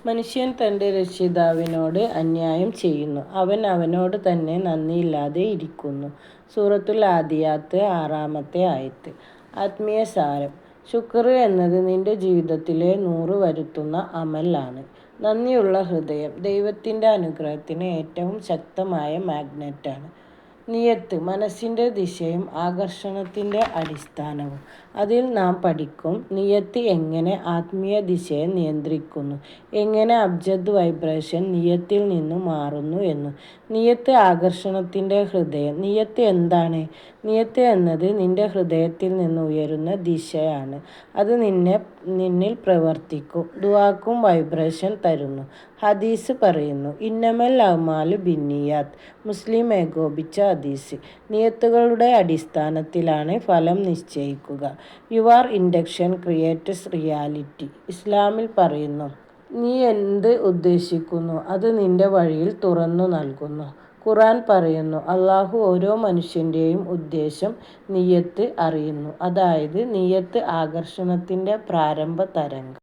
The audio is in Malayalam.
മനുഷ്യൻ തൻ്റെ രക്ഷിതാവിനോട് അന്യായം ചെയ്യുന്നു. അവൻ അവനോട് തന്നെ നന്ദിയില്ലാതെ ഇരിക്കുന്നു. സൂറത്തുൽ ആദിയാത്ത് 6-ാമത്തെ ആയത്ത്. ആത്മീയ സാരം. ശുക്ർ എന്നത് നിന്റെ ജീവിതത്തിലെ നൂറ് വരുത്തുന്ന അമൽ ആണ്. നന്ദിയുള്ള ഹൃദയം ദൈവത്തിൻ്റെ അനുഗ്രഹത്തിന് ഏറ്റവും ശക്തമായ മാഗ്നറ്റാണ്. നിയത്ത് മനസ്സിൻ്റെ ദിശയും ആകർഷണത്തിൻ്റെ അടിസ്ഥാനവും. അതിൽ നാം പഠിക്കും നിയത്ത് എങ്ങനെ ആത്മീയ ദിശയെ നിയന്ത്രിക്കുന്നു, എങ്ങനെ അബ്ജദ് വൈബ്രേഷൻ നിയത്തിൽ നിന്നു മാറുന്നു എന്നും. നിയത്ത് ആകർഷണത്തിൻ്റെ ഹൃദയം. നിയത്ത് എന്താണ്? നിയത്ത് എന്നത് നിന്റെ ഹൃദയത്തിൽ നിന്ന് ഉയരുന്ന ദിശയാണ്. അത് നിന്നിൽ പ്രവർത്തിക്കും, ദുആക്കും വൈബ്രേഷൻ തരുന്നു. ഹദീസ് പറയുന്നു, ഇന്നമൽ അഅ്മാലു ബിന്നിയാത്ത്. മുസ്ലിം ഏകോപിച്ച ഹദീസ്. നിയത്തുകളുടെ അടിസ്ഥാനത്തിലാണ് ഫലം നിശ്ചയിക്കുക. Your intention creates reality. ഇസ്ലാമിൽ പറയുന്നു, നീ എന്ത് ഉദ്ദേശിക്കുന്നു അത് നിന്റെ വഴിയിൽ തുറന്നു നൽകുന്നു. ഖുർആൻ പറയുന്നു, അല്ലാഹു ഓരോ മനുഷ്യൻ്റെയും ഉദ്ദേശം നിയ്യത്ത് അറിയുന്നു. അതായത് നിയ്യത്ത് ആകർഷണത്തിൻ്റെ പ്രാരംഭ തരംഗം.